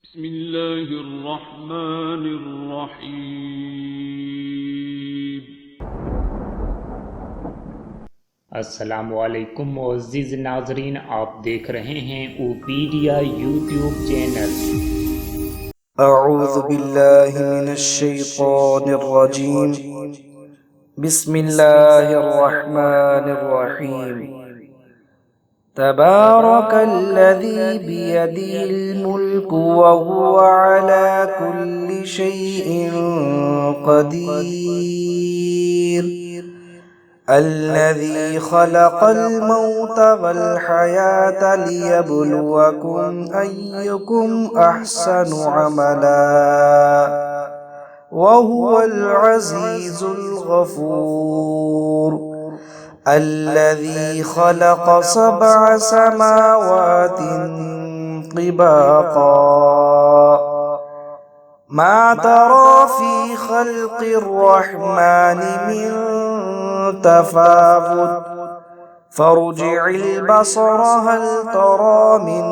بسم الله الرحمن الرحیم۔ अस्सलामुअलैकुम मुअज़्ज़िज़ नाज़रीन, आप देख रहे हैं ओपीडिया यूट्यूब चैनल। أعوذ بالله من الشيطان الرجيم. بسم الله الرحمن الرحيم. تبارك الذي بيده الملك وهو على كل شيء قدير. الذي خلق الموت والحياة ليبلوكم أيكم أحسن عملا وهو العزيز الغفور. الذي خلق 7 سماوات طباقا ما ترى في خلق الرحمن من تفاوت فارجع البصر هل ترى من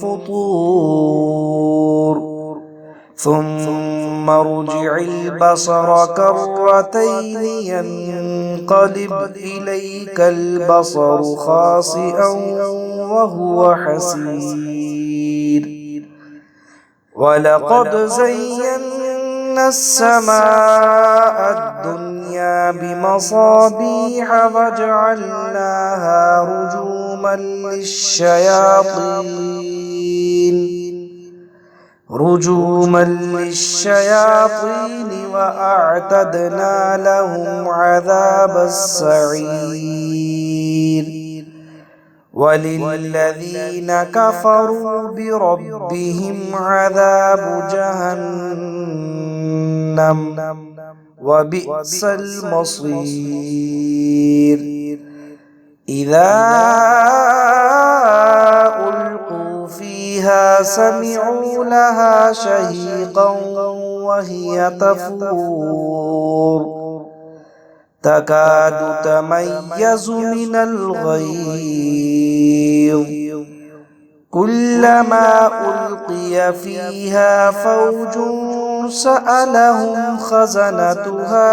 فطور ثم ارجع البصر كرتين ينقلب إليك البصر خاسئا وهو حسير. ولقد زينا السماء الدنيا بمصابيح وجعلناها رجوما للشياطين وأعتدنا لهم عذاب السعير. وللذين كفروا بربهم عذاب جهنم وبئس المصير. إذا ألقوا فيها سمعوا لها شهيقا وهي تفور تكاد تميز من الغيظ. كلما ألقي فيها فوج سألهم خزنتها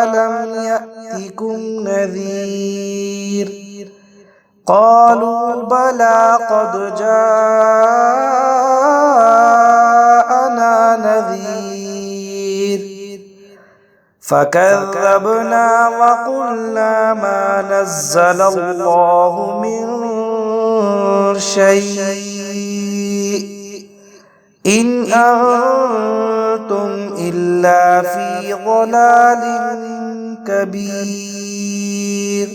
ألم يأتكم نذير قالوا بلى قد جاءنا نذير فكذبنا وقلنا ما نزل الله من شيء إن أنتم إلا في ضلال كبير.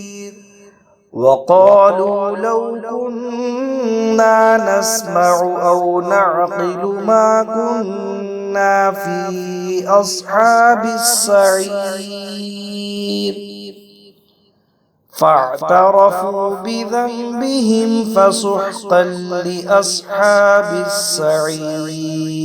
وقالوا لو كنا نسمع أو نعقل ما كنا في أصحاب السعير. فاعترفوا بذنبهم فسحقا لأصحاب السعير.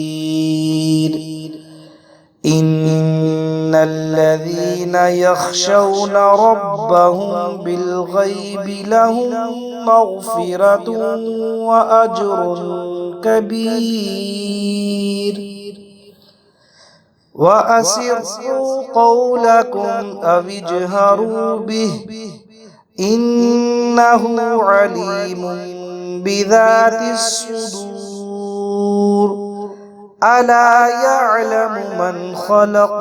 إن الذين يخشون ربهم بالغيب لهم مغفرة وأجر كبير. وأسروا قولكم أو اجهروا به إنه عليم بذات الصدور. ألا يعلم من خلق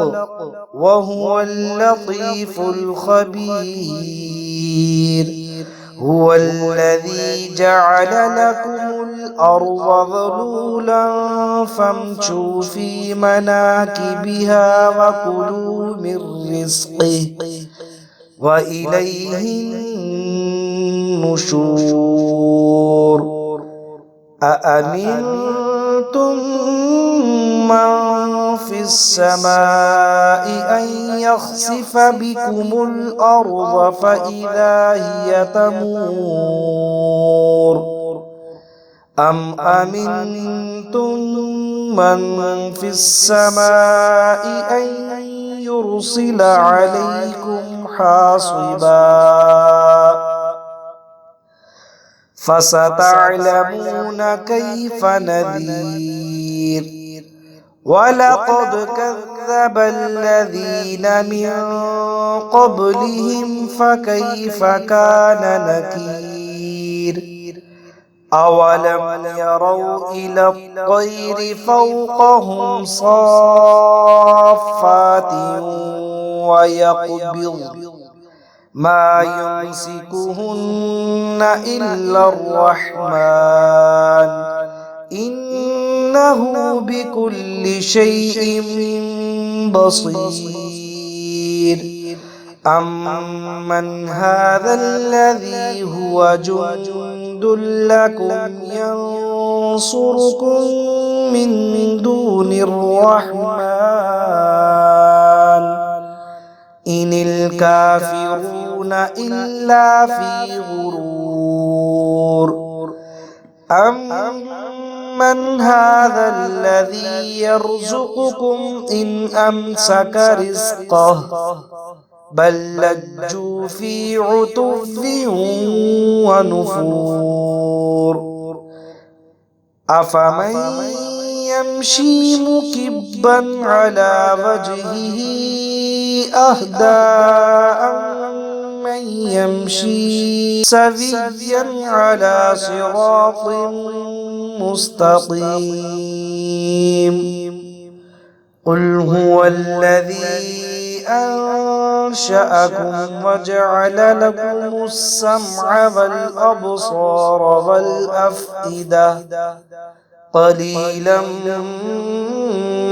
وهو اللطيف الخبير. هو الذي جعل لكم الأرض ذلولا فامشوا في مناكبها وكلوا من رزقه وإليه النشور. أأمنتم من في السماء أن يخسف بكم الأرض فإذا هي تمور أم أمنتم من في السماء أن يرسل عليكم حاصبا فستعلمون كيف نذير ولقد كذب الذين من قبلهم فكيف كان نكير أولم يروا إلى الطير فوقهم صافات ويقبض ما يمسكهن إلا الرحمن إنه بكل شيء بصير أمن هذا الذي هو جند لكم ينصركم من دون الرحمن إن الكافرون إلا في غرور أمن هذا الذي يرزقكم إن أمسك رزقه بل لجوا في عتو ونفور أفمن يمشي مكبا على وجهه أهدى أمن يمشي سويا على صراط مستقيم قل هو الذي أنشأكم وجعل لكم السمع والأبصار والأفئدة قليلا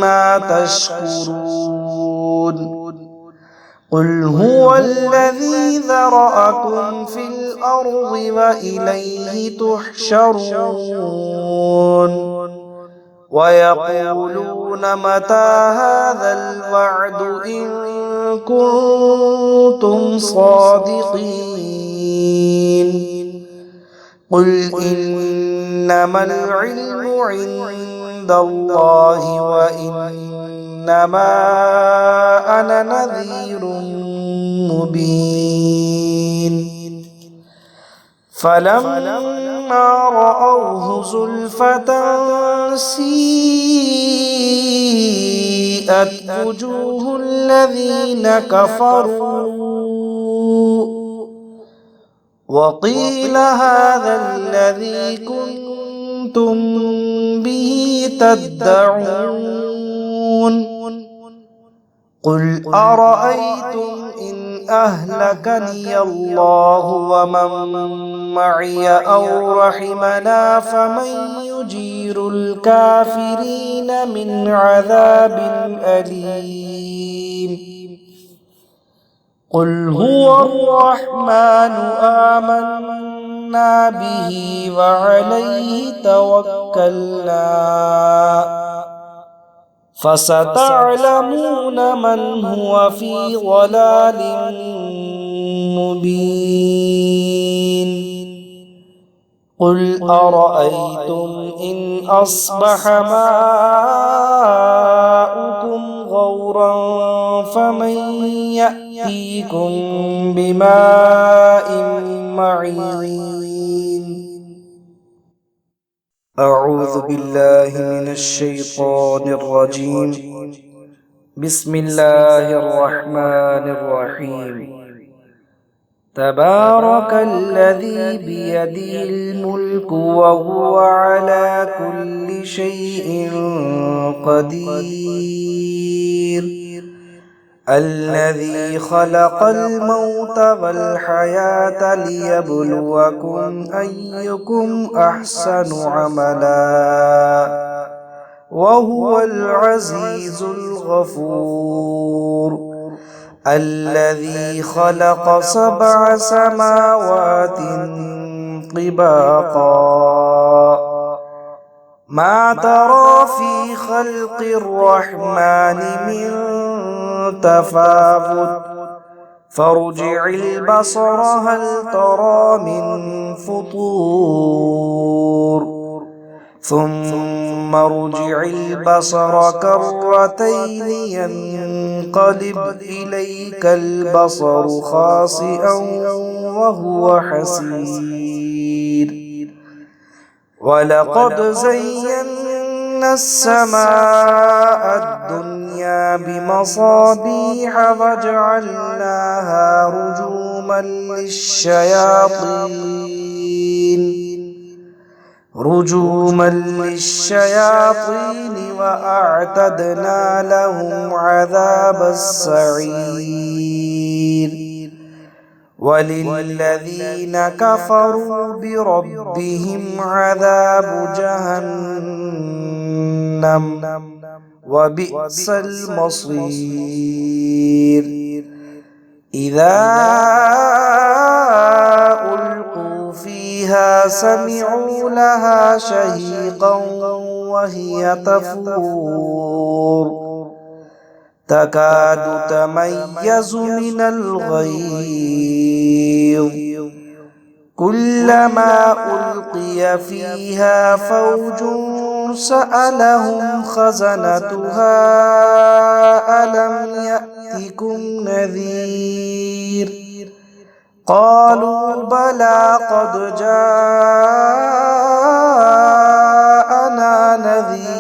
ما تشكرون قل هو الذي ذرأكم في الأرض وإليه تحشرون ويقولون متى هذا الوعد إن كنتم صادقين قل إنما العلم عند الله وإنما أنا نذير مبين فلما رأوه زلفة سيئت وجوه الذين كفروا وقيل هذا الذي كنتم به تدعون قل أرأيتم إن أهلكني الله ومن معي أو رحمنا فمن يجير الكافرين من عذاب أليم قل هو الرحمن آمنا به وعليه توكلنا فستعلمون من هو في ضلال مبين قل أرأيتم إن أصبح ماؤكم غورا فمن يأتيكم بماء معين أعوذ بالله من الشيطان الرجيم بسم الله الرحمن الرحيم تبارك الذي بيده الملك وهو على كل شيء قدير الذي خلق الموت والحياة ليبلوكم أيكم أحسن عملا وهو العزيز الغفور الذي خلق 7 سماوات طباقا ما ترى في خلق الرحمن من تفاوت فارجع البصر هل ترى من فطور ثم ارجع البصر كرتين ينقلب إليك البصر خاسئا وهو حسير ولقد زينا السماء الدنيا بمصابيح وجعلناها رجوما للشياطين وأعتدنا لهم عذاب السعير وللذين كفروا بربهم عذاب جهنم وبئس المصير إذا ألقوا فيها سمعوا لها شهيقا وهي تفور تكاد تميز من الغيظ كلما ألقي فيها فوج سألهم خزنتها ألم يأتكم نذير قالوا بلى قد جاءنا نذير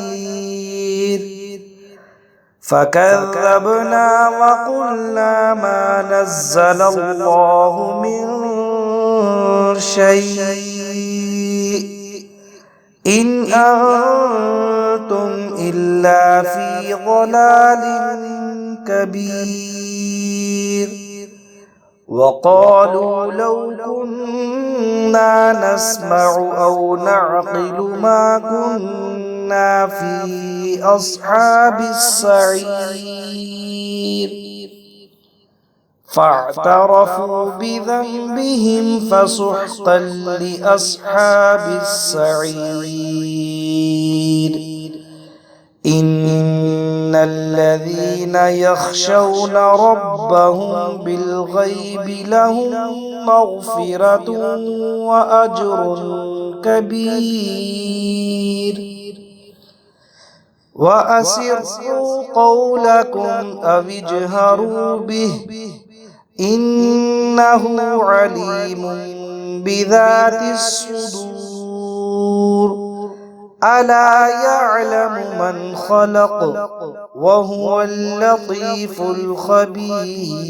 فكذبنا وقلنا ما نزل الله من شيء إن أنتم إلا في ضلال كبير وقالوا لو كنا نسمع أو نعقل ما كنا في أصحاب السعير فاعترفوا بذنبهم فسحقا لأصحاب السعير إن الذين يخشون ربهم بالغيب لهم مغفرة وأجر كبير وأسروا قولكم أو اجهروا به إنه عليم بذات الصدور ألا يعلم من خلق وهو اللطيف الخبير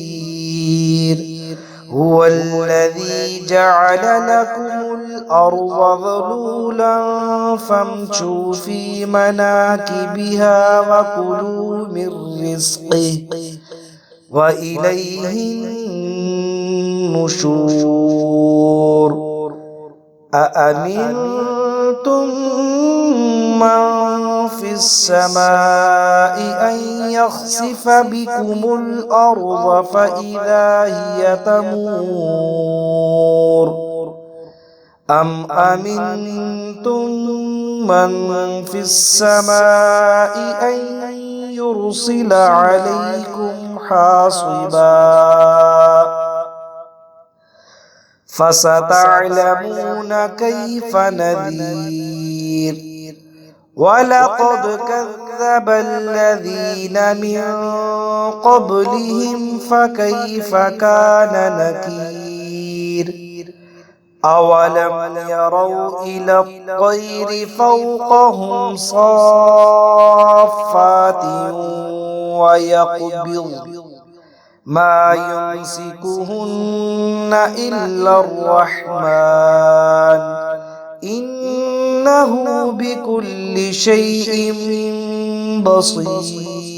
هو الذي جعل لكم الأرض ذلولا فامشوا في مناكبها وكلوا من رزقه وإليه النشور أأمنتم من في السماء أن يخسف بكم الأرض فإذا هي تمور أم أمنتم من في السماء أن يرسل عليكم حاصبا فستعلمون كيف نذير ولقد كذب الذين من قبلهم فكيف كان نكير أولم يروا إلى الطير فوقهم صافات ويقبض ما يمسكهن إلا الرحمن إنه بكل شيء بصير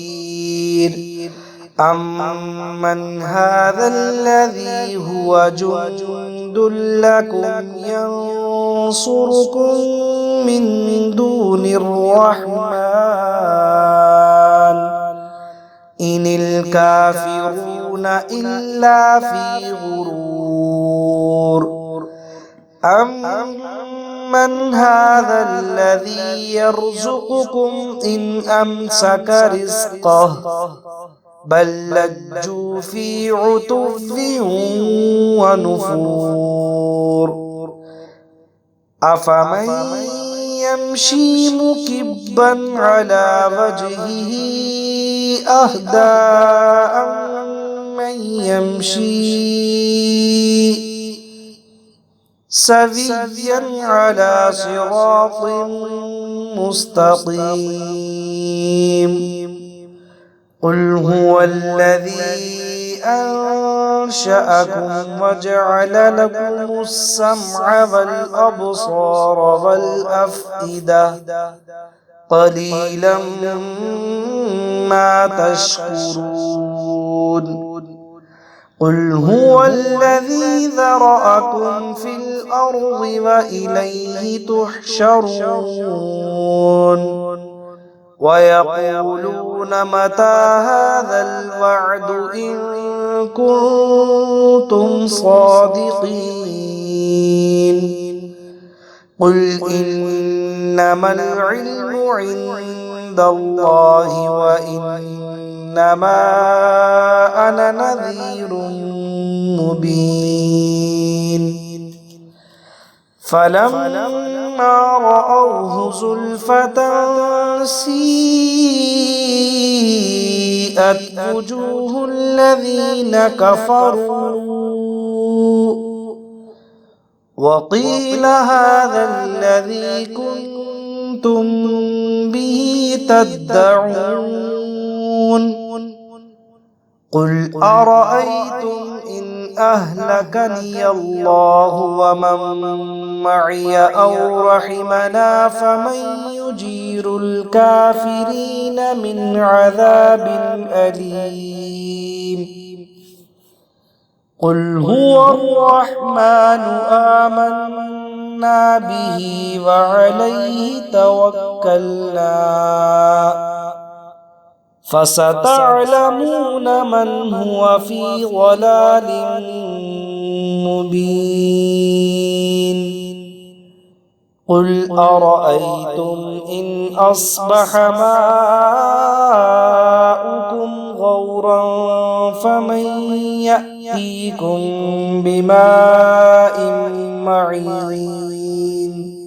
أمن هذا الذي هو جند لكم ينصركم من دون الرحمن إن الكافرون إلا في غرور أمن هذا الذي يرزقكم إن أمسك رزقه بل لجوا في عتو ونفور أفمن يمشي مكبا على وجهه أهدى أمن يمشي سويا على صراط مستقيم. قل هو الذي أنشأكم وجعل لكم السمع والأبصار والأفئدة قليلا ما تشكرون. قل هو الذي ذرأكم في الأرض وإليه تحشرون. ويقولون متى هذا الوعد إن كنتم صادقين. قل إنما العلم عند الله وإنما أنا نذير مبين. فلما رأوه زلفة سيئت وجوه الذين كفروا وقيل هذا الذي كنتم به تدعون. قل أرأيتم إن أهلكني الله ومن معي أو رحمنا فمن يجير الكافرين من عذاب أليم. قل هو الرحمن آمنا به وعليه توكلنا فستعلمون من هو في ضلال مبين. قل أرأيتم إن أصبح ماؤكم غورا فمن يأتيكم بماء معين.